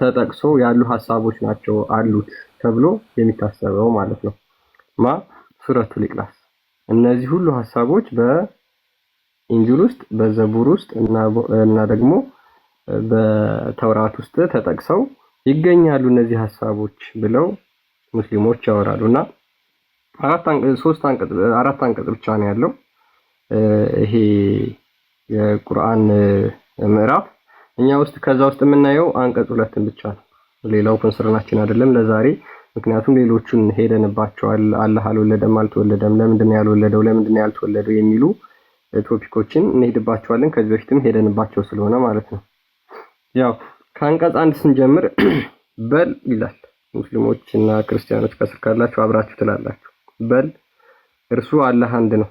ተጠቅሶ ያሉ ሐሳቦች ናቸው አሉት ተብሎ የሚታሰበው ማለት ነው። ሱረቱል ኢኽላስ እነዚህ ሁሉ ሐሳቦች በኢንጂል ውስጥ በዘቡር ውስጥ እና ደግሞ በተውራት ውስጥ ተጠቅሰው ይገኛሉ እነዚህ ሐሳቦች ብለው ሙስሊሞች ያወራሉና አራት አንቀጽ ብቻ ነው ያለው ይሄ የቁርአን ምዕራፍ። እኛ ውስጥ ከዛ ውስጥ የምናየው አንቀጽ 2 ብቻ ነው። ሌላው ኮንሰርናችን አይደለም ለዛሬ። ምክንያቱም ሌሎቹን ሄደንባቸዋል። አላህ አልወለደም አልተወለደም፣ ለምንድን ነው ያልወለደው፣ ለምንድን ነው ያልተወለደው የሚሉ ቶፒኮችን እንሄድባቸዋለን። ከዚህ በፊትም ሄደንባቸው ስለሆነ ማለት ነው። ያው ከአንቀጽ 1 ስንጀምር በል ይላል። ሙስሊሞች እና ክርስቲያኖች ከስር ካላችሁ አብራችሁ ትላላችሁ። በል እርሱ አላህ አንድ ነው።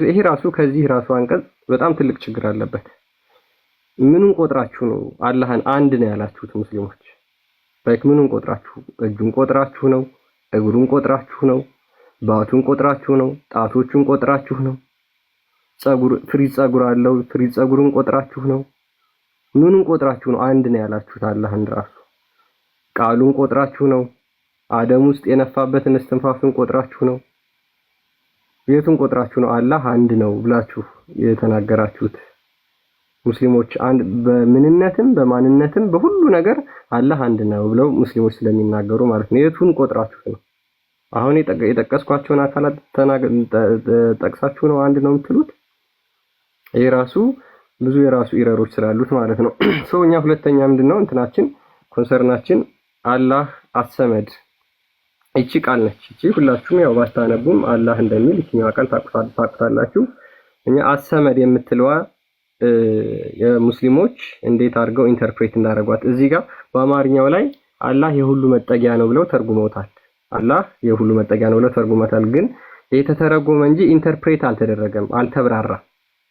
ይሄ ራሱ ከዚህ ራሱ አንቀጽ በጣም ትልቅ ችግር አለበት። ምኑን ቆጥራችሁ ነው አላህን አንድ ነው ያላችሁት ሙስሊሞች? ምኑን ቆጥራችሁ? እጁን ቆጥራችሁ ነው? እግሩን ቆጥራችሁ ነው? ባቱን ቆጥራችሁ ነው? ጣቶቹን ቆጥራችሁ ነው? ፍሪዝ ጸጉር አለው፣ ፍሪዝ ጸጉሩን ቆጥራችሁ ነው? ምኑን ቆጥራችሁ ነው አንድ ነው ያላችሁት አላህን ራሱ? ቃሉን ቆጥራችሁ ነው? አደም ውስጥ የነፋበትን እስትንፋሱን ቆጥራችሁ ነው? የቱን ቆጥራችሁ ነው አላህ አንድ ነው ብላችሁ የተናገራችሁት? ሙስሊሞች አንድ በምንነትም በማንነትም በሁሉ ነገር አላህ አንድ ነው ብለው ሙስሊሞች ስለሚናገሩ ማለት ነው። የቱን ቆጥራችሁ ነው? አሁን የጠቀስኳቸውን አካላት ጠቅሳችሁ ነው አንድ ነው የምትሉት? ይሄ ራሱ ብዙ የራሱ ኢረሮች ስላሉት ማለት ነው። እኛ ሁለተኛ ምንድነው እንትናችን ኮንሰርናችን አላህ አሰመድ እቺ ቃል ነች። እቺ ሁላችሁም ያው ባታነቡም አላህ እንደሚል እቺኛው ቃል ታቁታላችሁ። እኛ አሰመድ የምትለዋ የሙስሊሞች እንዴት አድርገው ኢንተርፕሬት እንዳደረጓት እዚህ ጋር በአማርኛው ላይ አላህ የሁሉ መጠጊያ ነው ብለው ተርጉመውታል። አላህ የሁሉ መጠጊያ ነው ብለው ተርጉመውታል። ግን የተተረጎመ እንጂ ኢንተርፕሬት አልተደረገም፣ አልተብራራም።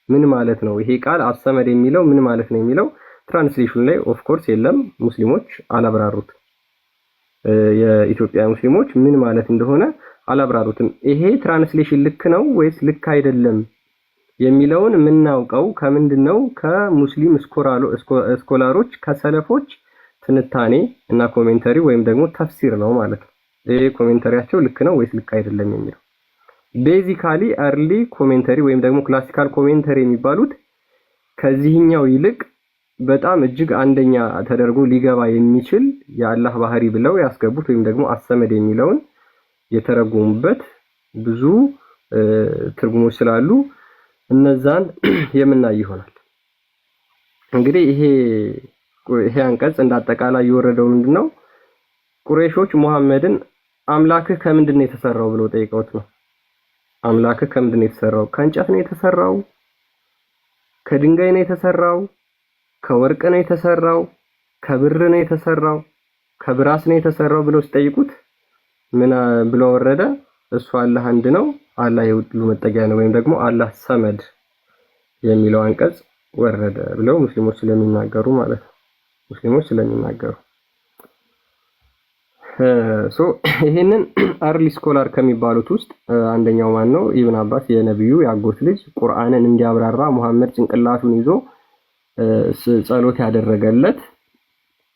ምን ማለት ነው ይሄ ቃል አሰመድ የሚለው ምን ማለት ነው የሚለው ትራንስሌሽን ላይ ኦፍ ኮርስ የለም። ሙስሊሞች አላብራሩት። የኢትዮጵያ ሙስሊሞች ምን ማለት እንደሆነ አላብራሩትም። ይሄ ትራንስሌሽን ልክ ነው ወይስ ልክ አይደለም የሚለውን የምናውቀው ከምንድነው? ከሙስሊም ስኮላሮች ከሰለፎች ትንታኔ እና ኮሜንተሪ ወይም ደግሞ ተፍሲር ነው ማለት ነው። ይሄ ኮሜንተሪያቸው ልክ ነው ወይስ ልክ አይደለም የሚለው ቤዚካሊ አርሊ ኮሜንተሪ ወይም ደግሞ ክላሲካል ኮሜንተሪ የሚባሉት ከዚህኛው ይልቅ በጣም እጅግ አንደኛ ተደርጎ ሊገባ የሚችል የአላህ ባህሪ ብለው ያስገቡት ወይም ደግሞ አሰመድ የሚለውን የተረጎሙበት ብዙ ትርጉሞች ስላሉ እነዛን የምናይ ይሆናል። እንግዲህ ይሄ አንቀጽ እንዳጠቃላይ የወረደው ምንድነው? ቁረይሾች ሙሐመድን አምላክህ ከምንድን ነው የተሰራው ብለው ጠይቀውት ነው። አምላክህ ከምንድን ነው የተሰራው? ከእንጨት ነው የተሰራው? ከድንጋይ ነው የተሰራው? ከወርቅ ነው የተሰራው? ከብር ነው የተሰራው? ከብራስ ነው የተሰራው ብለው ሲጠይቁት ምን ብሎ ወረደ? እሱ አላህ አንድ ነው፣ አላህ የሁሉ መጠጊያ ነው ወይም ደግሞ አላህ ሰመድ የሚለው አንቀጽ ወረደ ብለው ሙስሊሞች ስለሚናገሩ ማለት ነው። ሙስሊሞች ስለሚናገሩ ይሄንን አርሊ ስኮላር ከሚባሉት ውስጥ አንደኛው ማን ነው? ኢብኑ አባስ የነብዩ ያጎት ልጅ ቁርአንን እንዲያብራራ ሙሐመድ ጭንቅላቱን ይዞ ጸሎት ያደረገለት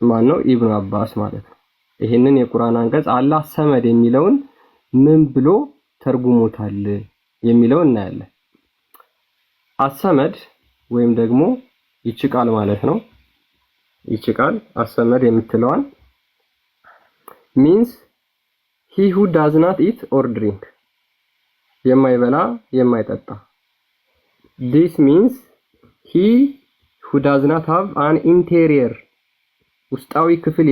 ማን ነው? ኢብኑ አባስ ማለት ነው። ይሄንን የቁርአን አንቀጽ አላህ ሰመድ የሚለውን ምን ብሎ ተርጉሞታል የሚለው እናያለን። አሰመድ ወይም ደግሞ ይቺ ቃል ማለት ነው። ይቺ ቃል አሰመድ የምትለዋን means he who does not eat or drink የማይበላ የማይጠጣ። this means he who does not have an interior ውስጣዊ ክፍል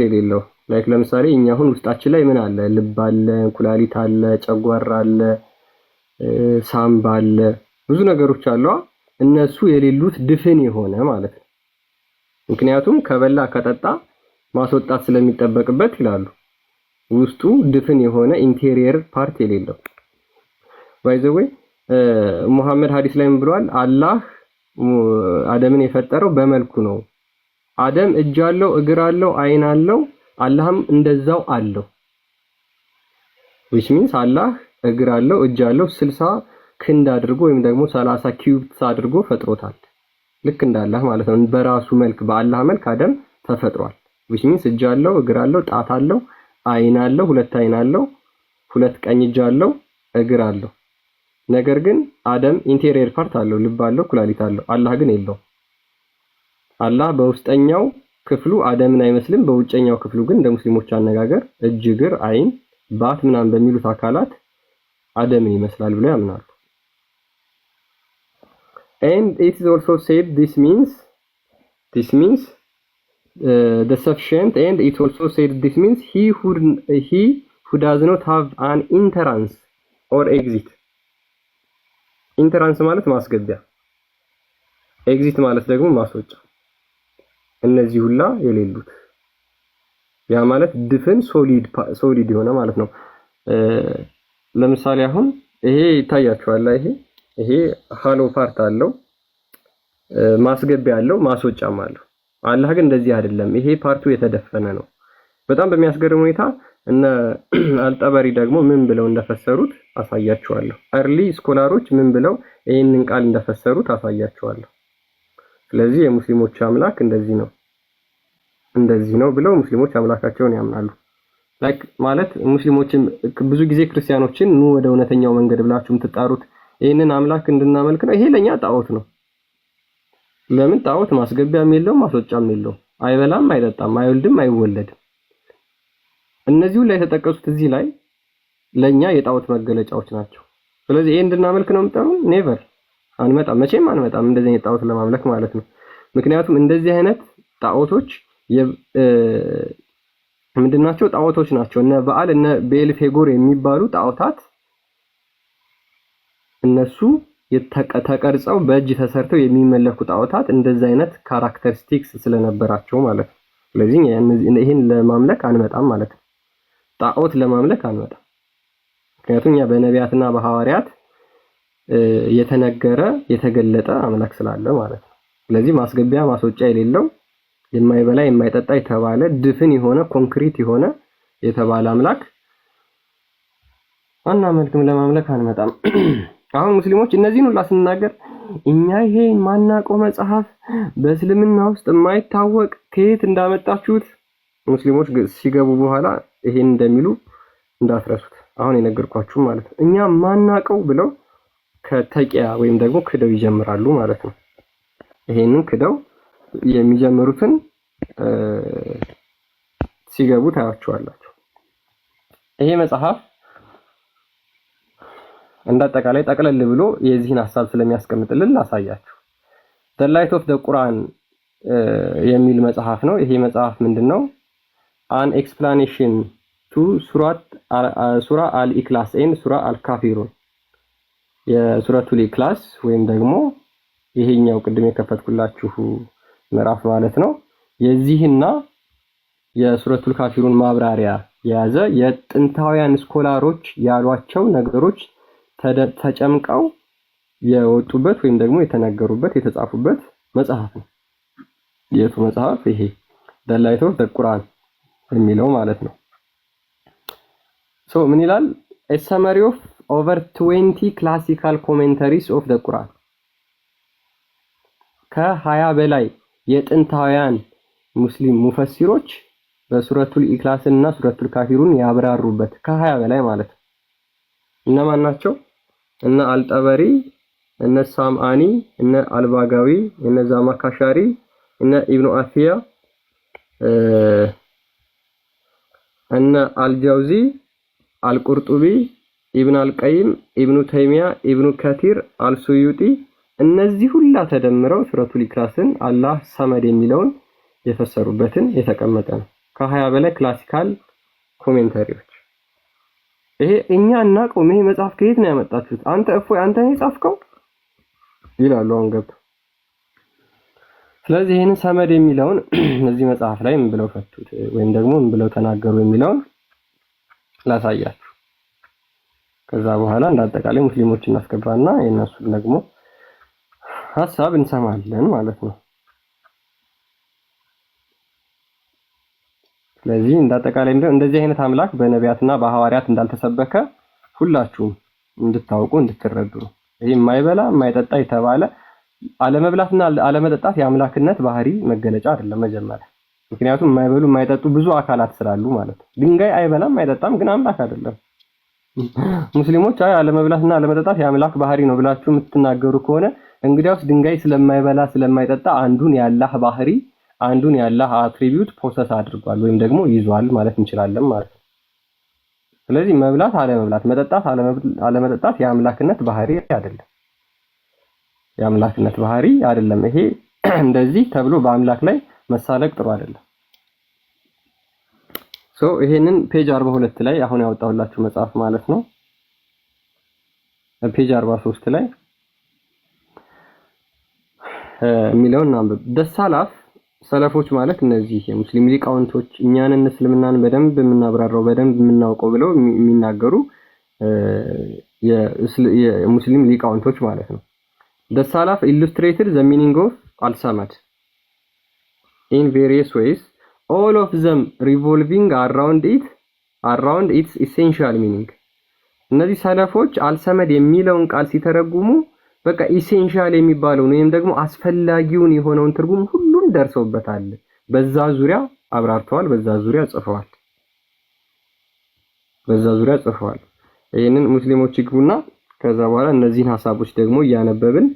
የሌለው ላይክ ለምሳሌ እኛ አሁን ውስጣችን ላይ ምን አለ? ልብ አለ፣ ኩላሊት አለ፣ ጨጓራ አለ፣ ሳምባ አለ፣ ብዙ ነገሮች አሉ። እነሱ የሌሉት ድፍን የሆነ ማለት ነው። ምክንያቱም ከበላ ከጠጣ ማስወጣት ስለሚጠበቅበት ይላሉ። ውስጡ ድፍን የሆነ ኢንቴሪየር ፓርት የሌለው ባይ ዘ ዌይ ሙሐመድ ሐዲስ ላይ ምን ብሏል? አላህ አደምን የፈጠረው በመልኩ ነው። አደም እጅ አለው፣ እግር አለው፣ አይን አለው፣ አላህም እንደዛው አለው። which means አላህ እግር አለው፣ እጅ አለው፣ 60 ክንድ አድርጎ ወይም ደግሞ 30 ኪዩብስ አድርጎ ፈጥሮታል። ልክ እንዳላህ ማለት ነው። በራሱ መልክ በአላህ መልክ አደም ተፈጥሯል። which means እጅ አለው፣ እግር አለው፣ ጣት አለው፣ አይን አለው፣ ሁለት አይን አለው፣ ሁለት ቀኝ እጅ አለው፣ እግር አለው። ነገር ግን አደም ኢንቴሪየር ፓርት አለው፣ ልብ አለው፣ ኩላሊት አለው። አላህ ግን የለውም። አላህ በውስጠኛው ክፍሉ አደምን አይመስልም፣ በውጨኛው ክፍሉ ግን እንደ ሙስሊሞች አነጋገር እጅ፣ እግር፣ አይን፣ ባት ምናምን በሚሉት አካላት አደምን ይመስላል ብለው ያምናሉ። and it is also said this means the sufficient, and it also said this means he who does not have an entrance or exit. entrance ማለት ማስገቢያ፣ exit ማለት ደግሞ ማስወጫ፣ እነዚህ ሁላ የሌሉት ያ ማለት ድፍን ሶሊድ የሆነ ማለት ነው። ለምሳሌ አሁን ይሄ ይታያችኋል። ይሄ ሃሎ ፓርት አለው፣ ማስገቢያ አለው፣ ማስወጫም አለው። አላህ ግን እንደዚህ አይደለም። ይሄ ፓርቱ የተደፈነ ነው። በጣም በሚያስገርም ሁኔታ እነ አልጠበሪ ደግሞ ምን ብለው እንደፈሰሩት አሳያችኋለሁ። early ስኮላሮች ምን ብለው ይሄንን ቃል እንደፈሰሩት አሳያችኋለሁ። ስለዚህ የሙስሊሞች አምላክ እንደዚህ ነው ብለው ሙስሊሞች አምላካቸውን ያምናሉ። ላይክ ማለት ሙስሊሞችም ብዙ ጊዜ ክርስቲያኖችን ኑ ወደ እውነተኛው መንገድ ብላችሁ የምትጣሩት ይሄንን አምላክ እንድናመልክ ነው። ይሄ ለኛ ጣዖት ነው። ለምን? ጣዖት ማስገቢያም የለውም ማስወጫም የለውም። አይበላም፣ አይጠጣም፣ አይወልድም፣ አይወለድም። እነዚህ ሁሉ የተጠቀሱት እዚህ ላይ ለኛ የጣዖት መገለጫዎች ናቸው። ስለዚህ ይሄን እንድናመልክ ነው የምጠሩን? ኔቨር አንመጣም፣ መቼም አንመጣም እንደዚህ አይነት ጣዖት ለማምለክ ማለት ነው። ምክንያቱም እንደዚህ አይነት ጣዖቶች ምንድናቸው? ጣዖቶች ናቸው። እነ በዓል እነ ቤልፌጎር የሚባሉ ጣዖታት እነሱ ተቀርጸው በእጅ ተሰርተው የሚመለኩ ጣዖታት እንደዚህ አይነት ካራክተሪስቲክስ ስለነበራቸው ማለት ነው። ስለዚህ ይሄን ለማምለክ አንመጣም ማለት ነው። ጣዖት ለማምለክ አንመጣም። ምክንያቱም ያ በነቢያትና በሐዋርያት የተነገረ የተገለጠ አምላክ ስላለ ማለት ነው። ስለዚህ ማስገቢያ ማስወጫ የሌለው የማይበላ የማይጠጣ የተባለ ድፍን የሆነ ኮንክሪት የሆነ የተባለ አምላክ አናመልክም፣ ለማምለክ አንመጣም። አሁን ሙስሊሞች እነዚህን ሁላ ስንናገር እኛ ይሄ ማናውቀው መጽሐፍ በእስልምና ውስጥ የማይታወቅ ከየት እንዳመጣችሁት ሙስሊሞች ሲገቡ በኋላ ይሄን እንደሚሉ እንዳትረሱት። አሁን የነገርኳችሁ ማለት ነው። እኛ ማናውቀው ብለው ከተቂያ ወይም ደግሞ ክደው ይጀምራሉ ማለት ነው። ይሄንን ክደው የሚጀምሩትን ሲገቡ ታያቸዋላችሁ። ይሄ መጽሐፍ እንዳጠቃላይ ጠቅለል ብሎ የዚህን ሐሳብ ስለሚያስቀምጥልን ላሳያችሁ። The Light of the Quran የሚል መጽሐፍ ነው። ይሄ መጽሐፍ ምንድነው? An explanation to ሱራ አል-ኢክላስ and ሱራ አል-ካፊሩን የሱረቱል ኢክላስ ወይም ደግሞ ይሄኛው ቅድም የከፈትኩላችሁ ምዕራፍ ማለት ነው። የዚህና የሱረቱል ካፊሩን ማብራሪያ የያዘ የጥንታውያን ስኮላሮች ያሏቸው ነገሮች ተጨምቀው የወጡበት ወይም ደግሞ የተነገሩበት የተጻፉበት መጽሐፍ ነው። የቱ መጽሐፍ? ይሄ The Light of the Quran የሚለው ማለት ነው። ምን ይላል? A summary of over 20 classical commentaries of the Quran ከ20 በላይ የጥንታውያን ሙስሊም ሙፈሲሮች በሱረቱል ኢክላስ እና ሱረቱል ካፊሩን ያብራሩበት ከ20 በላይ ማለት ነው። እነማን ናቸው? እነ አልጠበሪ፣ እነ ሳምአኒ፣ እነ አልባጋዊ፣ እነ ዛማካሻሪ፣ እነ ኢብኑ አፊያ፣ እነ አልጃውዚ፣ አልቁርጡቢ፣ ኢብኑ አልቀይም፣ ኢብኑ ተይሚያ፣ ኢብኑ ከቲር፣ አልሱዩጢ እነዚህ ሁላ ተደምረው ሱረቱል ኢክላስን አላህ ሰመድ የሚለውን የፈሰሩበትን የተቀመጠ ነው። ከ20 በላይ ክላሲካል ኮሜንታሪዎች። ይሄ እኛ እናውቀውም። ይሄ መጽሐፍ ከየት ነው ያመጣችሁት? አንተ አንተ ነው የጻፍከው ይላሉ አሁን ገብተው። ስለዚህ ይሄንን ሰመድ የሚለውን እዚህ መጽሐፍ ላይ ምን ብለው ፈቱት ወይም ደግሞ ምን ብለው ተናገሩ የሚለውን ላሳያችሁ። ከዛ በኋላ እንዳጠቃላይ ሙስሊሞች እናስገባና የነሱን ደግሞ ሐሳብ እንሰማለን ማለት ነው። ስለዚህ እንዳጠቃላይ እንደዚህ አይነት አምላክ በነቢያትና በሐዋርያት እንዳልተሰበከ ሁላችሁም እንድታውቁ እንድትረዱ ነው። ይሄ የማይበላ የማይጠጣ የተባለ አለመብላትና አለመጠጣት የአምላክነት ባህሪ መገለጫ አይደለም መጀመሪያ። ምክንያቱም የማይበሉ የማይጠጡ ብዙ አካላት ስላሉ ማለት ነው። ድንጋይ አይበላም አይጠጣም፣ ግን አምላክ አይደለም። ሙስሊሞች አለመብላትና አለመጠጣት የአምላክ ባህሪ ነው ብላችሁ የምትናገሩ ከሆነ እንግዲያውስ ድንጋይ ስለማይበላ ስለማይጠጣ አንዱን የአላህ ባህሪ አንዱን የአላህ አትሪቢዩት ፖሰስ አድርጓል ወይም ደግሞ ይዟል ማለት እንችላለን ማለት ነው። ስለዚህ መብላት አለመብላት፣ መጠጣት አለመጠጣት የአምላክነት ባህሪ አይደለም። የአምላክነት ባህሪ አይደለም። ይሄ እንደዚህ ተብሎ በአምላክ ላይ መሳለቅ ጥሩ አይደለም። ይሄንን ፔጅ 42 ላይ አሁን ያወጣሁላችሁ መጽሐፍ ማለት ነው። ፔጅ 43 ላይ የሚለውን አንብብ። ደሳላፍ ሰለፎች ማለት እነዚህ የሙስሊም ሊቃውንቶች እኛንን እስልምናን በደንብ የምናብራራው በደንብ የምናውቀው ብለው የሚናገሩ የሙስሊም ሊቃውንቶች ማለት ነው። ደሳላፍ illustrated the meaning of al-samad in various ways, all of them revolving around its essential meaning. እነዚህ ሰለፎች አልሰመድ የሚለውን ቃል ሲተረጉሙ በቃ ኢሴንሻል የሚባለውን ወይም ደግሞ አስፈላጊውን የሆነውን ትርጉም ሁሉን ደርሰውበታል። በዛ ዙሪያ አብራርተዋል፣ በዛ ዙሪያ ጽፈዋል። ይሄንን ሙስሊሞች ይግቡና ከዛ በኋላ እነዚህን ሐሳቦች ደግሞ እያነበብን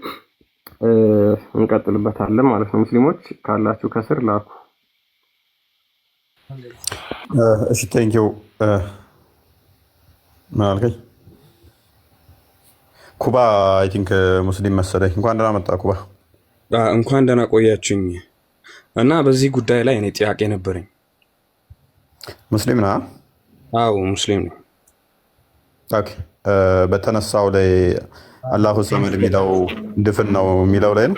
እንቀጥልበታለን ማለት ነው። ሙስሊሞች ካላችሁ ከስር ላኩ። እሺ ቴንኪው ማልከኝ ኩባ አይ ቲንክ ሙስሊም መሰለኝ። እንኳን ደህና መጣ ኩባ። እንኳን ደህና ቆያችሁኝ። እና በዚህ ጉዳይ ላይ እኔ ጥያቄ ነበረኝ። ሙስሊም ነህ? አዎ ሙስሊም ነኝ። ኦኬ በተነሳው ላይ አላሁ ሰመድ የሚለው ድፍን ነው የሚለው ላይ ነው?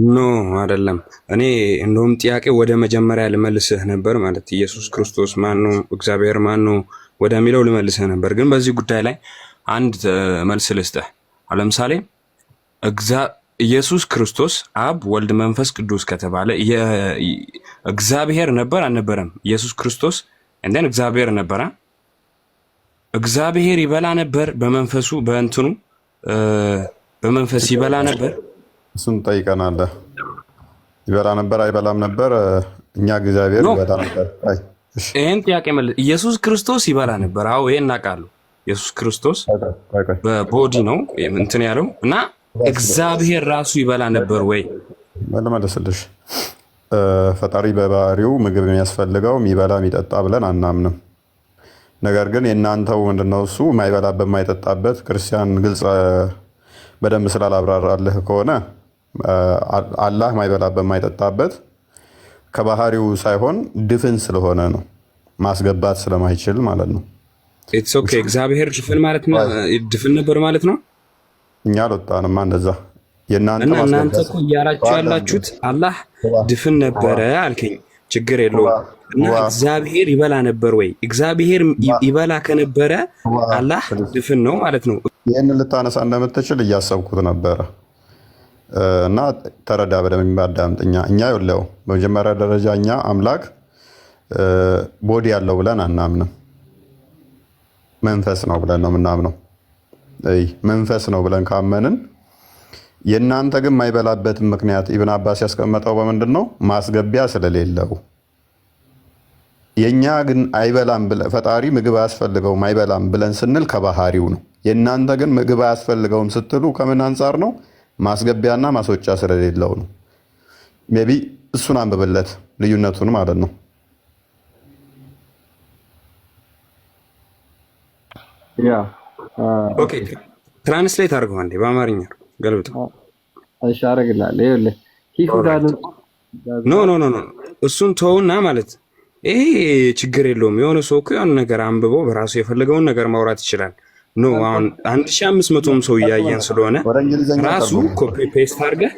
ኖ አይደለም። እኔ እንደውም ጥያቄ ወደ መጀመሪያ ልመልስህ ነበር ማለት ኢየሱስ ክርስቶስ ማን ነው፣ እግዚአብሔር ማን ነው ወደሚለው ልመልስህ ነበር። ግን በዚህ ጉዳይ ላይ አንድ መልስ ልስጥህ። ለምሳሌ ኢየሱስ ክርስቶስ አብ ወልድ መንፈስ ቅዱስ ከተባለ እግዚአብሔር ነበር አልነበረም? ኢየሱስ ክርስቶስ እንደን እግዚአብሔር ነበረ። እግዚአብሔር ይበላ ነበር በመንፈሱ በእንትኑ በመንፈስ ይበላ ነበር። እሱን ጠይቀናለህ። ይበላ ነበር አይበላም ነበር? እኛ እግዚአብሔር ይበላ ነበር። ይሄን ጥያቄ መልስ። ኢየሱስ ክርስቶስ ይበላ ነበር። አዎ ይሄን እናውቃለሁ። ኢየሱስ ክርስቶስ በቦዲ ነው እንትን ያለው እና እግዚአብሔር ራሱ ይበላ ነበር ወይ? መልስልሽ። ፈጣሪ በባህሪው ምግብ የሚያስፈልገው የሚበላ የሚጠጣ ብለን አናምንም። ነገር ግን የእናንተው ምንድነው እሱ ማይበላ በማይጠጣበት ክርስቲያን ግልጽ በደንብ ስላላብራራልህ ከሆነ አላህ ማይበላ በማይጠጣበት ከባህሪው ሳይሆን ድፍን ስለሆነ ነው፣ ማስገባት ስለማይችል ማለት ነው። ኢትስ ኦኬ። እግዚአብሔር ድፍን ማለት ነው፣ ድፍን ነበር ማለት ነው። እኛ አልወጣንማ እንደዛ። እናንተ እኮ እያላችሁ ያላችሁት አላህ ድፍን ነበረ አልከኝ። ችግር የለውም። እና እግዚአብሔር ይበላ ነበር ወይ? እግዚአብሔር ይበላ ከነበረ አላህ ድፍን ነው ማለት ነው። ይህንን ልታነሳ እንደምትችል እያሰብኩት ነበረ እና ተረዳ በደንብ አዳምጥ። እኛ ይኸውልህ በመጀመሪያ ደረጃ እኛ አምላክ ቦዲ ያለው ብለን አናምንም። መንፈስ ነው ብለን ነው የምናምነው። መንፈስ ነው ብለን ካመንን የእናንተ ግን የማይበላበትን ምክንያት ኢብን አባስ ያስቀመጠው በምንድን ነው? ማስገቢያ ስለሌለው። የእኛ ግን አይበላም ብለን ፈጣሪ ምግብ አያስፈልገውም አይበላም ብለን ስንል ከባህሪው ነው። የእናንተ ግን ምግብ አያስፈልገውም ስትሉ ከምን አንጻር ነው? ማስገቢያና ማስወጫ ስለሌለው ነው። ሜይ ቢ እሱን አንብብለት ልዩነቱን ማለት ነው። ኦኬ ትራንስሌት አድርገው አንዴ በአማርኛ ገልብጠው። እሺ አደርግልሃለሁ። ይኸውልህ ኖ እሱን ተውና ማለት ይሄ ችግር የለውም። የሆነ ሰው እኮ የሆነ ነገር አንብቦ በራሱ የፈለገውን ነገር ማውራት ይችላል። ኖ አሁን 1500ም ሰው እያየን ስለሆነ ራሱ ኮፒ ፔስት አድርገህ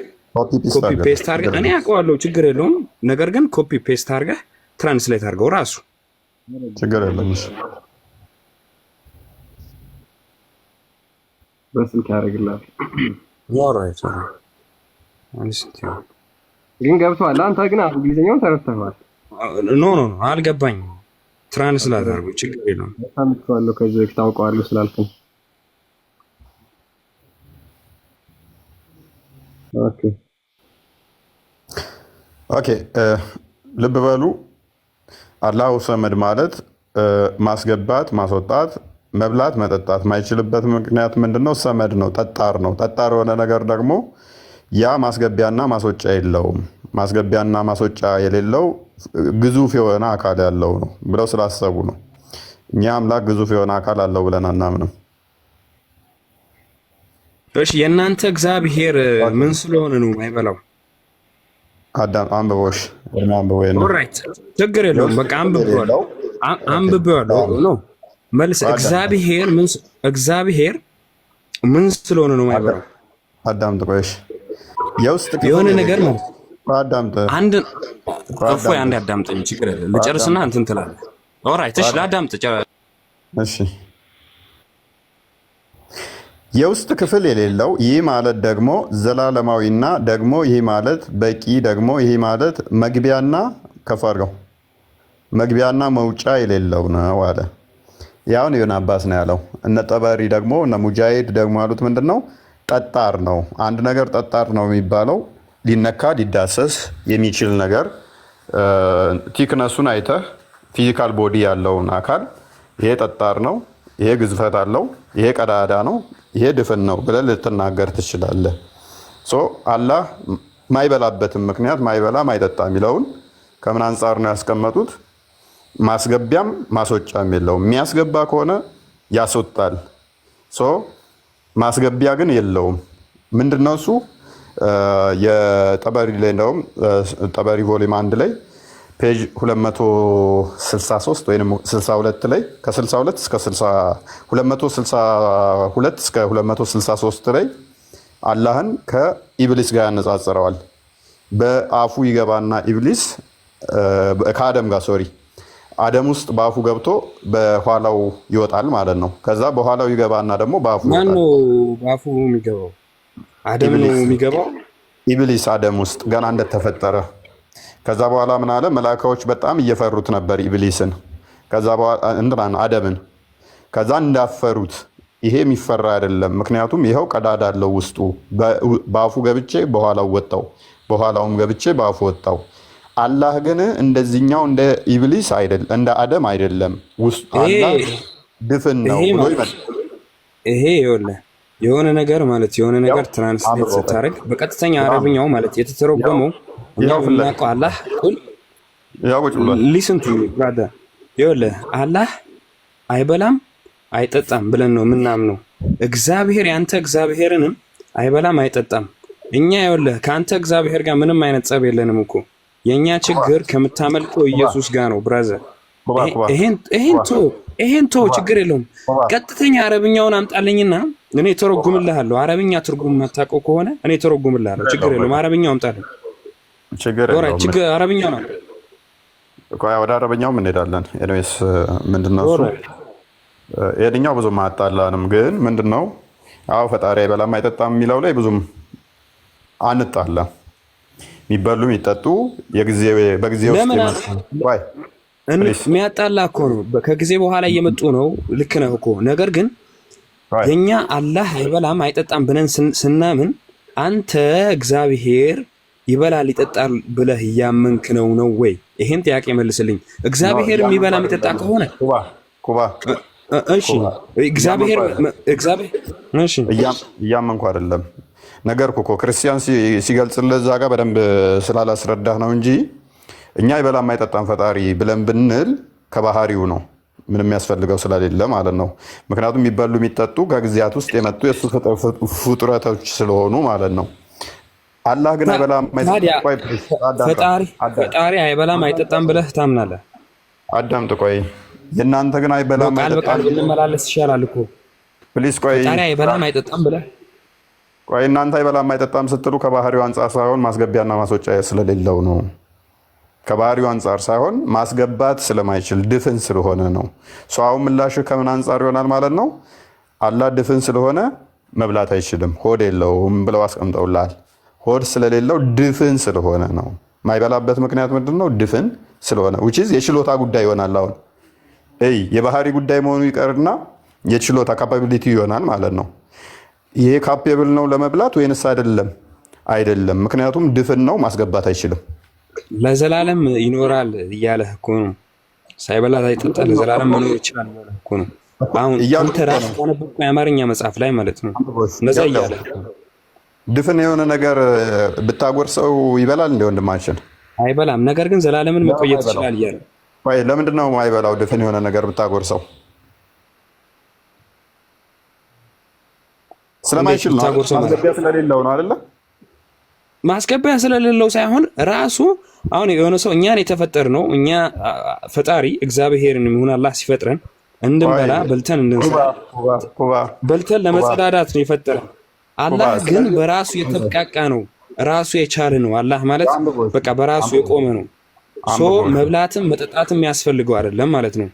እኔ አውቀዋለሁ፣ ችግር የለውም። ነገር ግን ኮፒ ፔስት አድርገህ ትራንስሌት አድርገው ራሱ ችግር የለውም። በስልክ ያደርግልሃል። ኦልራይት ግን ገብቶሃል። አንተ ግን እንግሊዝኛውን ተረድተኸዋል። ኖ አልገባኝም። ትራንስሌት አድርገው ችግር የለውም። ታምጥቷለሁ ከዚህ በፊት ታውቀዋለሁ ስላልከኝ። ኦኬ ልብ በሉ። አላሁ ሰመድ ማለት ማስገባት፣ ማስወጣት፣ መብላት፣ መጠጣት ማይችልበት ምክንያት ምንድነው? ሰመድ ነው፣ ጠጣር ነው። ጠጣር የሆነ ነገር ደግሞ ያ ማስገቢያና ማስወጫ የለውም። ማስገቢያና ማስወጫ የሌለው ግዙፍ የሆነ አካል ያለው ነው ብለው ስላሰቡ ነው። እኛ አምላክ ግዙፍ የሆነ አካል አለው ብለን አናምንም። እሺ የእናንተ እግዚአብሔር ምን ስለሆነ ነው የማይበላው? አዳም አንብቦሽ ኦልራይት ችግር የለውም። በቃ አንብቤዋለሁ ነው መልስ። እግዚአብሔር ምን ስለሆነ ነው የማይበላው? አዳምጥ ቆይሽ የውስጥ የሆነ ነገር ነው። አዳምጥ አንድ እፎይ አንድ አዳምጠኝ፣ ችግር የለም ልጨርስና እንትን ትላለህ። ኦልራይት እሺ ላዳምጥ። እሺ የውስጥ ክፍል የሌለው ይህ ማለት ደግሞ ዘላለማዊና ደግሞ ይህ ማለት በቂ ደግሞ ይህ ማለት መግቢያና ከፍ አድርገው መግቢያና መውጫ የሌለው ነው አለ። ያውን ኢብን አባስ ነው ያለው። እነ ጠበሪ ደግሞ እነ ሙጃሂድ ደግሞ ያሉት ምንድን ነው? ጠጣር ነው። አንድ ነገር ጠጣር ነው የሚባለው ሊነካ ሊዳሰስ የሚችል ነገር ቲክነሱን አይተህ ፊዚካል ቦዲ ያለውን አካል ይሄ ጠጣር ነው፣ ይሄ ግዝፈት አለው፣ ይሄ ቀዳዳ ነው፣ ይሄ ድፍን ነው ብለህ ልትናገር ትችላለህ። አላህ ማይበላበትም ምክንያት ማይበላ ማይጠጣ የሚለውን ከምን አንጻር ነው ያስቀመጡት? ማስገቢያም ማስወጫም የለውም። የሚያስገባ ከሆነ ያስወጣል። ማስገቢያ ግን የለውም። ምንድነው እሱ? የጠበሪ ላይ እንደውም ጠበሪ ቮሊም 1 ላይ ፔጅ 263 ወይም 62 ላይ ከ62 እስከ 262 እስከ 263 ላይ አላህን ከኢብሊስ ጋር ያነጻጽረዋል። በአፉ ይገባና ኢብሊስ ከአደም ጋር አደም ውስጥ በአፉ ገብቶ በኋላው ይወጣል ማለት ነው። ከዛ በኋላው ይገባና ደግሞ በአፉ ይወጣል። ማነው በአፉ የሚገባው? አደም ነው የሚገባው። ኢብሊስ አደም ውስጥ ገና እንደተፈጠረ። ከዛ በኋላ ምን አለ? መላእክቶች በጣም እየፈሩት ነበር ኢብሊስን፣ ከዛ በኋላ አደምን። ከዛ እንዳፈሩት ይሄ የሚፈራ አይደለም፣ ምክንያቱም ይኸው ቀዳዳ አለው ውስጡ። በአፉ ገብቼ በኋላው ወጣው፣ በኋላውም ገብቼ በአፉ ወጣው። አላህ ግን እንደዚህኛው እንደ ኢብሊስ አይደለም፣ እንደ አደም አይደለም። ውስጡ አላህ ድፍን ነው ብሎ ይመጣል። ይሄ የሆነ ነገር ማለት የሆነ ነገር ትራንስሌት ስታደርግ በቀጥተኛ አረብኛው ማለት የተተረጎመው እኛው የምናውቀው አላህ ሊስን ቱ ብራዘር፣ አላህ አይበላም አይጠጣም ብለን ነው ምናምነው። እግዚአብሔር ያንተ እግዚአብሔርንም አይበላም አይጠጣም። እኛ ከአንተ እግዚአብሔር ጋር ምንም አይነት ጸብ የለንም እኮ። የኛ ችግር ከምታመልከው ኢየሱስ ጋር ነው ብራዘር። ይሄን ቶ ችግር የለውም። ቀጥተኛ አረብኛውን አምጣልኝና እኔ ተረጉምልሃለሁ። አረብኛ ትርጉም የማታውቀው ከሆነ እኔ ተረጉምልሃለሁ። ችግር የለውም። አረብኛው አምጣልኝ። ችግር የለውም። አረብኛው ነው። ወደ አረብኛውም እንሄዳለን። ኤኒዌይስ ምንድነው እሱ የትኛው ብዙም አጣላንም፣ ግን ምንድነው አዎ ፈጣሪ አይበላም አይጠጣም የሚለው ላይ ብዙም አንጣላ። የሚበሉ የሚጠጡ በጊዜ ውስጥ የሚያጣላ እኮ ነው። ከጊዜ በኋላ እየመጡ ነው። ልክ ነህ እኮ። ነገር ግን የኛ አላህ አይበላም አይጠጣም ብለን ስናምን አንተ እግዚአብሔር ይበላል ይጠጣል ብለህ እያመንክ ነው ወይ? ይሄን ጥያቄ መልስልኝ። እግዚአብሔር የሚበላ የሚጠጣ ከሆነ እሺ፣ እግዚአብሔር እሺ፣ እያመንኩ አይደለም ነገርኩ እኮ። ክርስቲያን ሲገልጽልህ እዛ ጋር በደንብ ስላላስረዳህ ነው እንጂ እኛ ይበላም አይጠጣም ፈጣሪ ብለን ብንል ከባህሪው ነው፣ ምንም የሚያስፈልገው ስለሌለ ማለት ነው። ምክንያቱም የሚበሉ የሚጠጡ ከጊዜያት ውስጥ የመጡ የእሱ ፍጡረቶች ስለሆኑ ማለት ነው። አላህ ግን አይበላም ፈጣሪ አይበላም አይጠጣም ብለህ ታምናለህ? አዳምጥ ቆይ። የእናንተ ግን አይበላም አይጠጣም ብንመላለስ ይሻላል እኮ። ፕሊስ ቆይ። ፈጣሪ አይበላም አይጠጣም ብለህ ቆይ። እናንተ አይበላም አይጠጣም ስትሉ ከባህሪው አንጻር ሳይሆን ማስገቢያና ማስወጫ ስለሌለው ነው። ከባህሪው አንጻር ሳይሆን ማስገባት ስለማይችል ድፍን ስለሆነ ነው። አሁን ምላሽ ከምን አንጻር ይሆናል ማለት ነው? አላህ ድፍን ስለሆነ መብላት አይችልም፣ ሆድ የለውም ብለው አስቀምጠውላል። ሆድ ስለሌለው ድፍን ስለሆነ ነው። ማይበላበት ምክንያት ምንድን ነው? ድፍን ስለሆነ የችሎታ ጉዳይ ይሆናል። አሁን የባህሪ ጉዳይ መሆኑ ይቀርና የችሎታ ካፓቢሊቲ ይሆናል ማለት ነው። ይሄ ካፔብል ነው ለመብላት ወይንስ አይደለም? አይደለም። ምክንያቱም ድፍን ነው፣ ማስገባት አይችልም። ለዘላለም ይኖራል እያለህ እኮ ነው። ሳይበላ ሳይጠጣ ለዘላለም መኖር ይችላል እያለህ እኮ ነው። አሁን አንተ ራስህ ካነበብከው የአማርኛ መጽሐፍ ላይ ማለት ነው እንደዛ እያለህ ድፍን የሆነ ነገር ብታጎርሰው ይበላል እንደ ወንድማችን አይበላም። ነገር ግን ዘላለምን መቆየት ይችላል እያለ ለምንድን ነው አይበላው? ድፍን የሆነ ነገር ብታጎርሰው ስለማይችል ነው። ማስገቢያ ስለሌለው ነው አይደለ? ማስገቢያ ስለሌለው ሳይሆን ራሱ አሁን የሆነ ሰው እኛን የተፈጠርነው እኛ ፈጣሪ እግዚአብሔርን ይሁን አላህ ሲፈጥረን እንድንበላ በልተን እንድንሰራ በልተን ለመጸዳዳት ነው የፈጠረን። አላህ ግን በራሱ የተብቃቃ ነው፣ ራሱ የቻለ ነው። አላህ ማለት በቃ በራሱ የቆመ ነው። ሶ መብላትም መጠጣትም ያስፈልገው አይደለም ማለት ነው።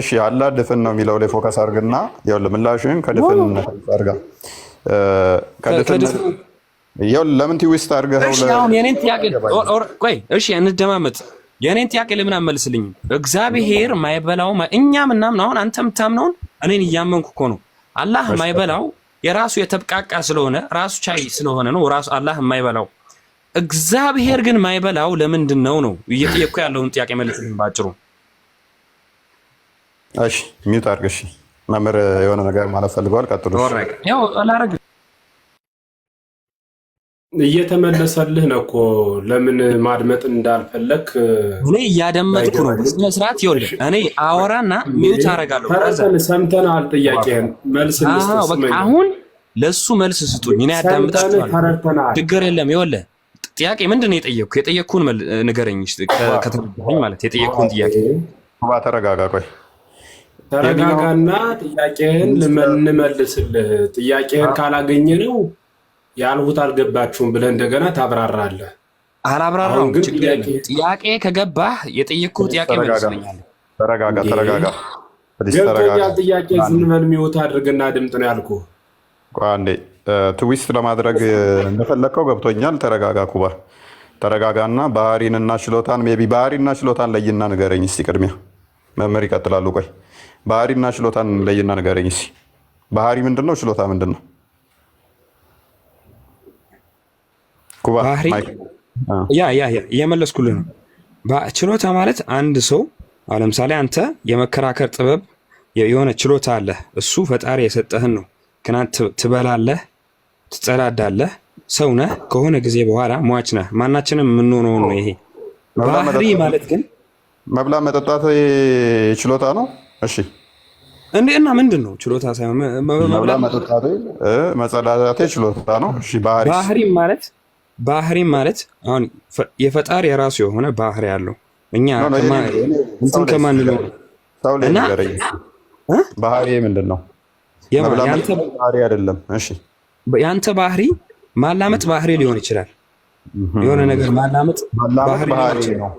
እሺ አላህ ድፍን ነው የሚለው ላይ ፎከስ አድርግና ያው ለምላሽን ከድፍን አድርጋ ከድፍን ያው ለምን ትዊስት አድርገው እሺ አሁን የኔን ጥያቄ ቆይ እሺ እንደማመጥ የኔን ጥያቄ ለምን አመልስልኝ? እግዚአብሔር ማይበላው እኛም እናምን አሁን አንተም ታምነውን እኔን እያመንኩ እኮ ነው። አላህ ማይበላው የራሱ የተብቃቃ ስለሆነ ራሱ ቻይ ስለሆነ ነው ራሱ አላህ ማይበላው። እግዚአብሔር ግን ማይበላው ለምንድን ነው እየጠየቅኩ ያለውን ጥያቄ መልስልኝ ባጭሩ። እሺ ሚውት አድርግ። እሺ መምህር የሆነ ነገር ማለት ፈልገዋል። ቀጥሉ። ያው አላረግ እየተመለሰልህ ነው እኮ ለምን ማድመጥ እንዳልፈለክ እኔ እያደመጥኩ ነው። በስነ ስርዓት ይኸውልህ እኔ አወራና ሚውት አደርጋለሁ። ሰምተናል። ጥያቄህን መልስ እንስጥ። አሁን ለሱ መልስ ስጡኝ። እኔ ያዳምጣችኋለሁ። ችግር የለም። ይኸውልህ ጥያቄ ምንድን ነው የጠየቅኩ? የጠየቅኩን ንገረኝ ከተረዳኸኝ ማለት የጠየቅኩን ጥያቄ። ተረጋጋ። ቆይ ተረጋጋና ጥያቄህን እንመልስልህ። ጥያቄህን ካላገኘ ነው ያልሁት አልገባችሁም ብለህ እንደገና ታብራራለህ። አላብራራም። ጥያቄ ከገባህ የጠየቅኩህ ጥያቄ መልስልኛል። ተረጋጋ። ገብቶኛል። ጥያቄ ዝም በል ሚውት አድርግና ድምጥ ነው ያልኩህ። አንዴ ትዊስት ለማድረግ እንደፈለግከው ገብቶኛል። ተረጋጋ ኩባ፣ ተረጋጋና ባህሪንና ችሎታን ሜይ ቢ ባህሪና ችሎታን ለይና ንገረኝ እስቲ። ቅድሚያ መምህር ይቀጥላሉ። ቆይ ባህሪና ችሎታን ለይና ንገረኝ እስቲ። ባህሪ ምንድን ነው? ችሎታ ምንድን ነው? ኩባ እየመለስኩልህ ነው። ችሎታ ማለት አንድ ሰው ለምሳሌ አንተ የመከራከር ጥበብ የሆነ ችሎታ አለህ። እሱ ፈጣሪ የሰጠህን ነው። ግን ትበላለህ፣ ትጸዳዳለህ፣ ሰው ነህ። ከሆነ ጊዜ በኋላ ሟች ነህ። ማናችንም የምንሆነው ነው። ይሄ ባህሪ ማለት ግን መብላት መጠጣት ችሎታ ነው። እሺ እና ምንድን ነው ችሎታ ሳይሆን መብላት መጠጣት መጸዳዳት ችሎታ ነው። እሺ ባህሪ ማለት አሁን የፈጣሪ የራሱ የሆነ ባህሪ ያለው እኛ እንትን ከማን ነው እና ባህሪ ምንድን ነው? ያንተ ባህሪ አይደለም። እሺ ያንተ ባህሪ ማላመጥ ባህሪ ሊሆን ይችላል። የሆነ ነገር ማላመጥ ባህሪ ነው።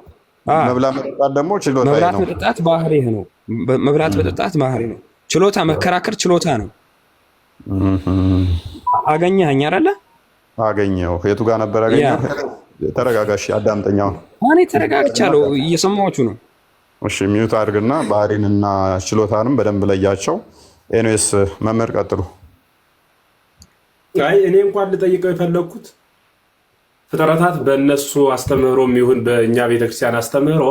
መብላት መጠጣት ደግሞ ችሎታ ነው። መብላት መጠጣት ባህሪ ነው። መብላት መጠጣት ባህሪ ነው። ችሎታ መከራከር ችሎታ ነው። አገኘኸኝ አይደለ? አገኘው። የቱ ጋር ነበር አገኘው? ተረጋጋሽ፣ አዳምጠኛው። እኔ ተረጋግቻለሁ፣ እየሰማችሁ ነው። እሺ ሚውት አድርግና ባህሪንና ችሎታንም በደንብ ለያቸው። ኤኒዌይስ መምህር ቀጥሉ። አይ እኔ እንኳን ልጠይቀው የፈለኩት ፍጥረታት በእነሱ አስተምህሮም ይሁን በእኛ ቤተክርስቲያን አስተምህሮ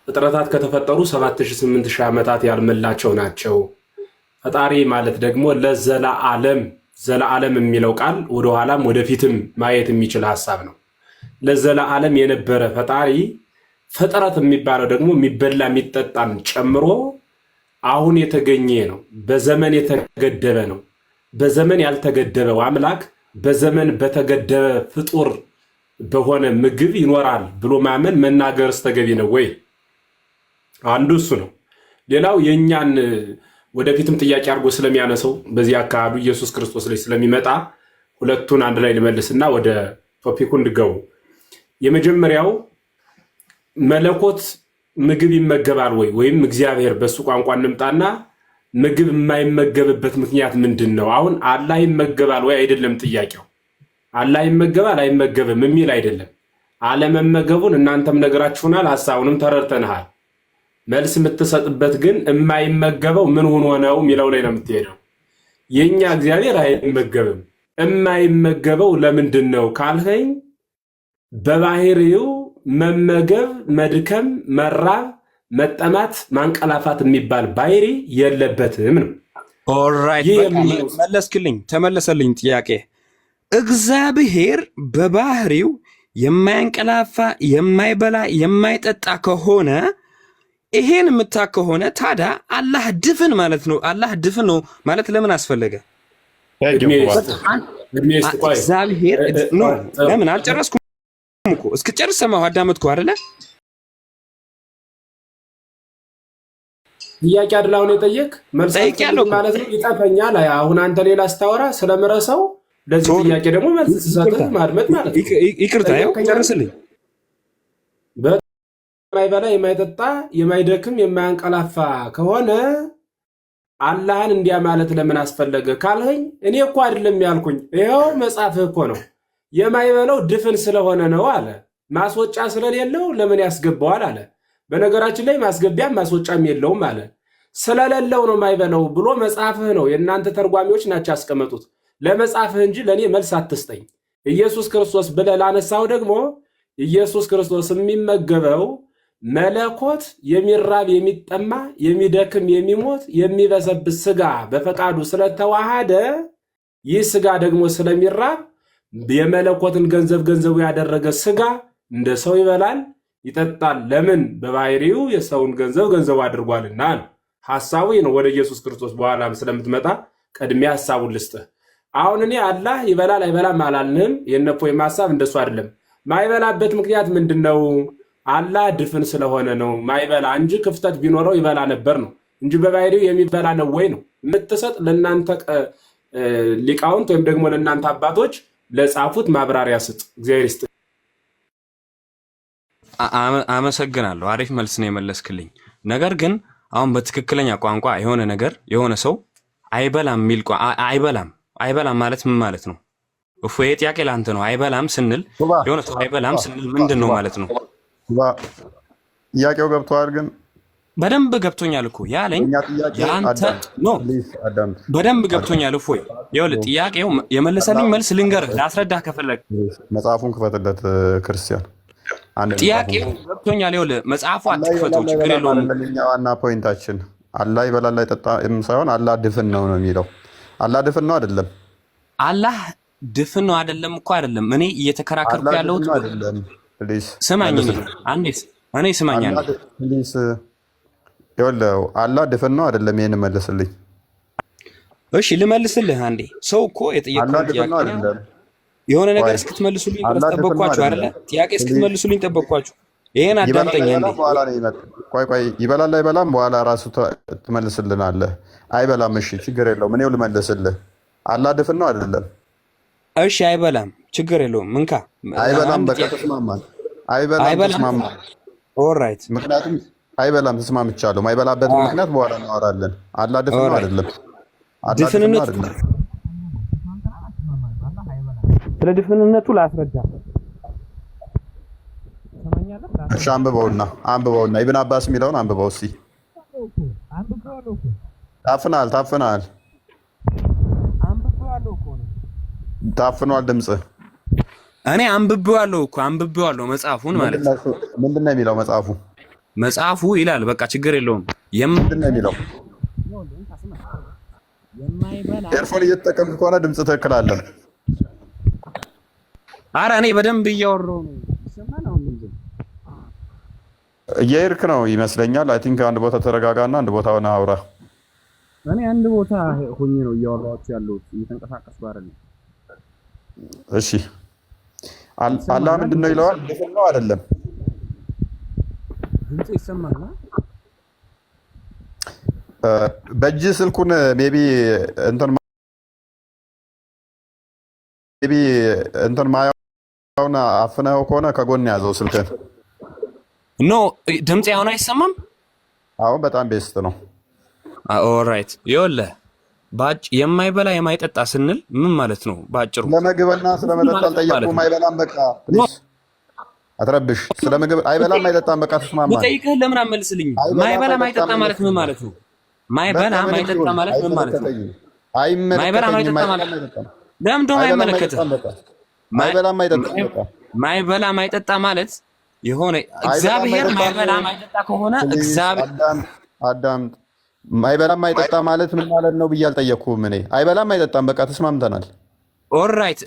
ፍጥረታት ከተፈጠሩ 7000-8000 ዓመታት ያልመላቸው ናቸው። ፈጣሪ ማለት ደግሞ ዘለዓለም የሚለው ቃል ወደኋላም ወደፊትም ማየት የሚችል ሀሳብ ነው። ለዘለዓለም የነበረ ፈጣሪ ፍጥረት የሚባለው ደግሞ የሚበላ የሚጠጣን ጨምሮ አሁን የተገኘ ነው። በዘመን የተገደበ ነው። በዘመን ያልተገደበው አምላክ በዘመን በተገደበ ፍጡር በሆነ ምግብ ይኖራል ብሎ ማመን መናገርስ ተገቢ ነው ወይ? አንዱ እሱ ነው። ሌላው የእኛን ወደፊትም ጥያቄ አድርጎ ስለሚያነሰው በዚህ አካባቢ ኢየሱስ ክርስቶስ ላይ ስለሚመጣ ሁለቱን አንድ ላይ ልመልስና ወደ ቶፒኩ እንድገቡ። የመጀመሪያው መለኮት ምግብ ይመገባል ወይ? ወይም እግዚአብሔር በሱ ቋንቋ እንምጣና ምግብ የማይመገብበት ምክንያት ምንድን ነው? አሁን አላህ ይመገባል ወይ አይደለም ጥያቄው። አላህ ይመገባል አይመገብም የሚል አይደለም። አለመመገቡን እናንተም ነገራችሁናል፣ ሐሳቡንም ተረድተናል። መልስ የምትሰጥበት ግን የማይመገበው ምን ሆኖ ነው የሚለው ላይ ነው የምትሄደው። የኛ እግዚአብሔር አይመገብም። የማይመገበው ለምንድን ነው ካልኸኝ በባህሪው መመገብ፣ መድከም፣ መራብ፣ መጠማት፣ ማንቀላፋት የሚባል ባህሪ የለበትም ነው። ኦልራይት መለስክልኝ፣ ተመለሰልኝ ጥያቄ። እግዚአብሔር በባህሪው የማያንቀላፋ የማይበላ የማይጠጣ ከሆነ ይሄን የምታ ከሆነ ታዲያ አላህ ድፍን ማለት ነው። አላህ ድፍን ነው ማለት ለምን አስፈለገ? እግዚአብሔር ለምን አልጨረስኩም እኮ እስክጨርስ ሰማሁ፣ አዳመጥኩ አይደለ? ጥያቄ አይደል አሁን የጠየቅ መልስ ማለት ነው። ይጠፈኛል። አሁን አንተ ሌላ ስታወራ ስለምረሰው ለዚህ ጥያቄ ደግሞ መልስ ስሰጥህ ማድመጥ ማለት ነው። ይቅርታ ያው ጨርስልኝ። የማይበላ የማይጠጣ የማይደክም የማያንቀላፋ ከሆነ አላህን እንዲያ ማለት ለምን አስፈለገ ካልኸኝ እኔ እኮ አይደለም ያልኩኝ፣ ይኸው መጽሐፍህ እኮ ነው። የማይበላው ድፍን ስለሆነ ነው አለ። ማስወጫ ስለሌለው ለምን ያስገባዋል አለ። በነገራችን ላይ ማስገቢያም ማስወጫም የለውም አለ። ስለሌለው ነው የማይበላው ብሎ መጽሐፍህ ነው። የእናንተ ተርጓሚዎች ናቸው ያስቀመጡት። ለመጽሐፍህ እንጂ ለእኔ መልስ አትስጠኝ። ኢየሱስ ክርስቶስ ብለህ ላነሳው ደግሞ ኢየሱስ ክርስቶስ የሚመገበው መለኮት የሚራብ የሚጠማ የሚደክም የሚሞት የሚበሰብስ ስጋ በፈቃዱ ስለተዋሃደ ይህ ስጋ ደግሞ ስለሚራብ የመለኮትን ገንዘቡ ያደረገ ስጋ እንደ ሰው ይበላል ይጠጣል። ለምን? በባህሪው የሰውን ገንዘቡ አድርጓልና ነው። ሐሳቡ ነው። ወደ ኢየሱስ ክርስቶስ በኋላም ስለምትመጣ ቀድሜ ሐሳቡን ልስጥህ። አሁን እኔ አላህ ይበላል አይበላም አላልንም። የነፎይም ሐሳብ እንደሱ አይደለም። ማይበላበት ምክንያት ምንድነው? አላህ ድፍን ስለሆነ ነው ማይበላ እንጂ ክፍተት ቢኖረው ይበላ ነበር ነው እንጂ በባህሪው የሚበላ ነው ወይ ነው የምትሰጥ ለእናንተ ሊቃውንት ወይም ደግሞ ለእናንተ አባቶች ለጻፉት ማብራሪያ ስጥ። እግዚአብሔር ይስጥ። አመሰግናለሁ። አሪፍ መልስ ነው የመለስክልኝ። ነገር ግን አሁን በትክክለኛ ቋንቋ የሆነ ነገር የሆነ ሰው አይበላም የሚል አይበላም ማለት ምን ማለት ነው? እፎይ ጥያቄ ለአንተ ነው። አይበላም ስንል የሆነ ሰው አይበላም ስንል ምንድን ነው ማለት ነው? ጥያቄው ገብቶሃል? ግን በደንብ ገብቶኛል እኮ ያለኝ ያንተ ነው። በደንብ ገብቶኛል እፎይ። ይኸውልህ ጥያቄው የመለሰልኝ መልስ ልንገርህ፣ ላስረዳህ ከፈለግ መጽሐፉን ክፈትለት ክርስቲያን። ጥያቄው ገብቶኛል። ይኸውልህ መጽሐፉ አትክፈተው፣ ችግር የለውም። ዋና ፖይንታችን አላህ ይበላል አይጠጣም ሳይሆን አላህ ድፍን ነው የሚለው። አላህ ድፍን ነው አይደለም? አላህ ድፍን ነው አይደለም እኮ አይደለም። እኔ እየተከራከርኩ ያለሁት ስማኝ፣ እኔ ስማኝ። ይኸውልህ አላህ ድፍን ነው አይደለም? ይሄን መልስልኝ። እሺ ልመልስልህ። አንዴ ሰው እኮ የጠየቀው ጥያቄ የሆነ ነገር እስክትመልሱልኝ ድረስ ጠበቅኳችሁ አይደለ? ጥያቄ እስክትመልሱልኝ ጠበቅኳችሁ። ይሄን አዳምጠኝ አንዴ። ቆይ ይበላል አይበላም በኋላ ራሱ ትመልስልናለህ። አይበላም፣ እሺ ችግር የለውም። እኔው ልመልስልህ። አላህ ድፍን ነው አይደለም? እሺ አይበላም፣ ችግር የለውም። እንካ አይበላም፣ በቃ ተስማማን። አይበላም ተስማማን። ኦልራይት። ምክንያቱም አይበላም ተስማምቻለሁ። ማይበላበት ምክንያት በኋላ እናወራለን። አላህ ድፍን ነው አይደለም? ድፍንነቱ ስለ ድፍንነቱ ላስረዳ። እሺ አንብበውና ኢብን አባስ የሚለውን አንብበው እስኪ። ታፍናል ታፍኗል ድምፅህ። እኔ አንብቤዋለሁ መጽሐፉን ማለት ነው። ምንድን ነው የሚለው መጽሐፉ? መጽሐፉ ይላል በቃ ችግር የለውም። ምንድን ነው የሚለው? ኤርፎን እየተጠቀምክ ከሆነ ድምፅ ትክክል አለ። ኧረ እኔ በደንብ እያወራሁ ነው። ይሰማል አሁን ድምፅ? እየሄድክ ነው ይመስለኛል። አይ ቲንክ አንድ ቦታ ተረጋጋና አንድ ቦታ ሆነ አውራ። እኔ አንድ ቦታ ሆኜ ነው እያወራኋችሁ ያለሁት፣ እየተንቀሳቀስኩ አይደለም። እሺ አላህ ምንድን ነው ይለዋል? ድፍን ነው አይደለም? ድምፅ ይሰማል? በእጅ ስልኩን ሜቢ እንትን ማያውን አፍነው ከሆነ ከጎን ያዘው ስልክን። ኖ ድምፅ አሁን አይሰማም? አሁን በጣም ቤስት ነው። ኦልራይት። ይኸውልህ የማይበላ የማይጠጣ ስንል ምን ማለት ነው? ባጭሩ ስለምግብና ስለመጠጥ አልጠየቁም። አይበላም በቃ አትረብሽ። ስለምግብ አይበላም አይጠጣም በቃ ተስማማን። ጠይቀህ ለምን አመልስልኝም? ማይበላ ማይጠጣ ማለት ምን ማለት ነው? ማይበላ ማይጠጣ ማለት ምን ማለት ነው? አይበላ ማይጠጣ ማለት ለምን ደሞ አይመለከትም? ማይበላም አይጠጣም። በቃ ማይበላ ማይጠጣ ማለት የሆነ እግዚአብሔር ማይበላ ማይጠጣ ከሆነ እግዚአብሔር አዳም ማይበላም ማይጠጣ ማለት ምን ማለት ነው ብዬ አልጠየቅኩህም። እኔ አይበላም አይጠጣም፣ በቃ ተስማምተናል። ኦልራይት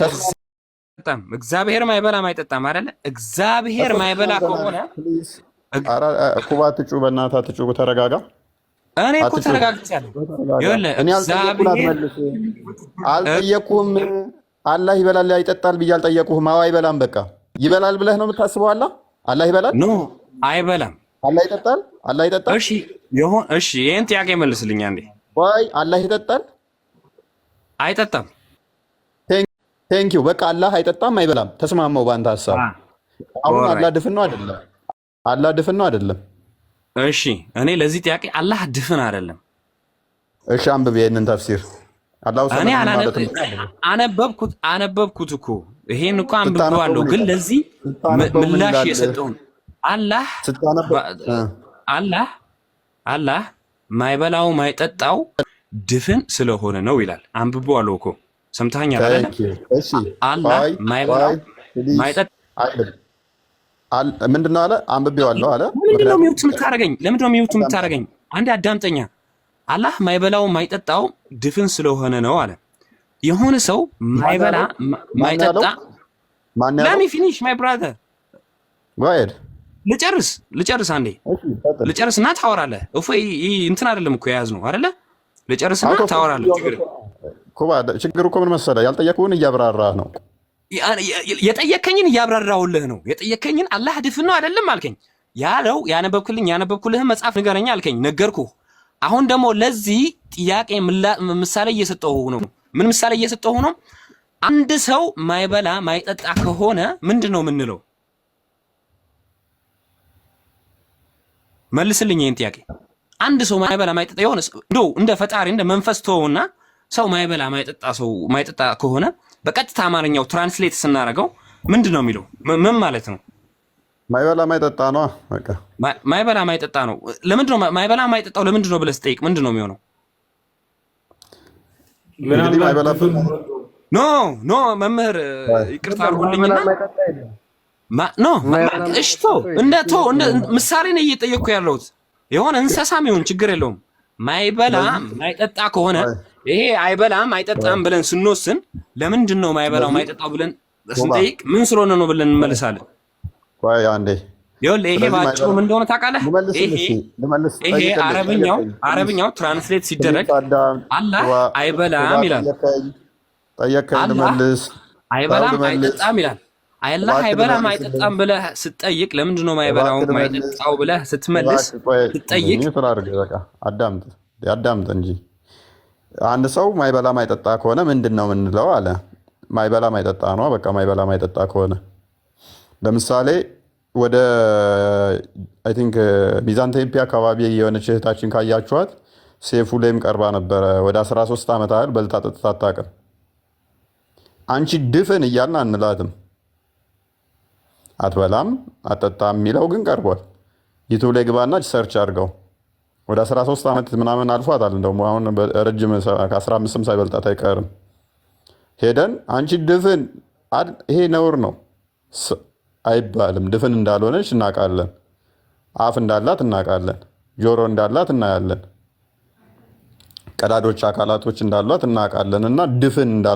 እግዚአብሔር ማይበላ ማይጠጣም አይደለ? እግዚአብሔር ማይበላ ከሆነ ኩባ ትጩ፣ በእናትህ ትጩ፣ ተረጋጋ። እኔ እኮ ተረጋግቻለሁ። ይኸውልህ አልጠየቅኩህም። አላህ ይበላል አይጠጣል ብዬ አልጠየቅኩህም። አዎ አይበላም፣ በቃ ይበላል ብለህ ነው የምታስበው? አላህ ይበላል? ኖ አይበላም። አላህ ይጠጣል? አላህ ይጠጣል? እሺ ይሄን ጥያቄ መልስልኝ አንዴ። ወይ አላህ ይጠጣል? አይጠጣም። ቴንኪው። በቃ አላህ አይጠጣም አይበላም። ተስማማው በአንተ ሀሳብ። አሁን አላህ ድፍን ነው አይደለም? አላህ ድፍን ነው አይደለም? እሺ እኔ ለዚህ ጥያቄ አላህ ድፍን አይደለም። እሺ አንብብ ይሄንን ተፍሲር። እኔ አነበብኩት እኮ ይሄን እኮ አንብቤዋለሁ፣ ግን ለዚህ ምላሽ የሰጠውን አላህ ማይበላው ማይጠጣው ድፍን ስለሆነ ነው ይላል። አንብቤዋለሁ እኮ ሰምተኸኛል አይደል? አላህ ማይበላው ማይጠጣ ምንድን ነው አለ? አንብቤዋለሁ አለ። ለምንድን ነው ሚውት የምታደርገኝ? አንዴ አዳምጠኛ። አላህ ማይበላው ማይጠጣው ድፍን ስለሆነ ነው አለ። የሆነ ሰው ማይበላ ማይጠጣ ላሚ ፊኒሽ ማይ ብራዘር ልጨርስ አንዴ ልጨርስና ታወራለህ። እፎይ እንትን አይደለም እኮ የያዝነው አይደለ? ልጨርስና ታወራለህ። ችግሩ እኮ ምን መሰለህ? ያልጠየቅኩህን እያብራራህ ነው። የጠየከኝን እያብራራሁልህ ነው። የጠየከኝን አላህ ድፍን ነው አይደለም አልከኝ። ያለው ያነበብኩልህን መጽሐፍ ንገረኛ አልከኝ፣ ነገርኩህ። አሁን ደግሞ ለዚህ ጥያቄ ምሳሌ እየሰጠሁህ ነው። ምን ምሳሌ እየሰጠሁህ ነው? አንድ ሰው ማይበላ ማይጠጣ ከሆነ ምንድን ነው የምንለው? መልስልኝ ይሄን ጥያቄ። አንድ ሰው ማይበላ ማይጠጣ የሆነ እንደው እንደ ፈጣሪ እንደ መንፈስ ተወውና ሰው ማይበላ ማይጠጣ ከሆነ በቀጥታ አማርኛው ትራንስሌት ስናደርገው ምንድን ነው የሚለው? ምን ማለት ነው? ማይበላ ማይጠጣ ነው። በቃ ማይበላ ማይጠጣ ነው። ለምንድን ነው ማይበላ ማይጠጣው? ለምንድን ነው ብለህ ስጠይቅ ምንድን ነው የሚሆነው? ኖ መምህር ይቅርታ አድርጉልኝና እንደ ምሳሌ ነው እየጠየቅኩ ያለሁት። የሆነ እንስሳም ይሁን ችግር የለውም። ማይበላ ማይጠጣ ከሆነ ይሄ አይበላም አይጠጣም ብለን ስንወስን ለምንድን ነው ማይበላው ማይጠጣው ብለን ስንጠይቅ ምን ስለሆነ ነው ብለን እንመልሳለን። ይኸውልህ ይሄ ባጭሩ ምን እንደሆነ ታውቃለህ? ይሄ አረብኛው ትራንስሌት ሲደረግ አላህ አይበላም ይላል። አይበላም አይጠጣም ይላል። አላህ አይበላም አይጠጣም ብለህ ስትጠይቅ ለምንድን ነው ማይበላው ማይጠጣው ብለህ ስትመልስ ስትጠይቅ አዳምጥ እንጂ አንድ ሰው ማይበላ ማይጠጣ ከሆነ ምንድን ነው የምንለው አለ። ማይበላ ማይጠጣ ነው። በቃ ማይበላ ማይጠጣ ከሆነ ለምሳሌ ወደ አይ ቲንክ ሚዛን ቴፒ አካባቢ የሆነች እህታችን ካያችኋት ሴፉ ላይም ቀርባ ነበረ። ወደ 13 ዓመት ያህል በልታ ጠጥታ አታውቅም። አንቺ ድፍን እያልን አንላትም። አትበላም አጠጣም የሚለው ግን ቀርቧል። ዩቱብ ላይ ግባና ሰርች አድርገው። ወደ 13 ዓመት ምናምን አልፏታል። እንደውም አሁን ረጅም ከ15ም ሳይበልጣት አይቀርም። ሄደን አንቺ ድፍን ይሄ ነውር ነው አይባልም። ድፍን እንዳልሆነች እናውቃለን። አፍ እንዳላት እናውቃለን። ጆሮ እንዳላት እናያለን። ቀዳዶች አካላቶች እንዳሏት እናውቃለን። እና ድፍን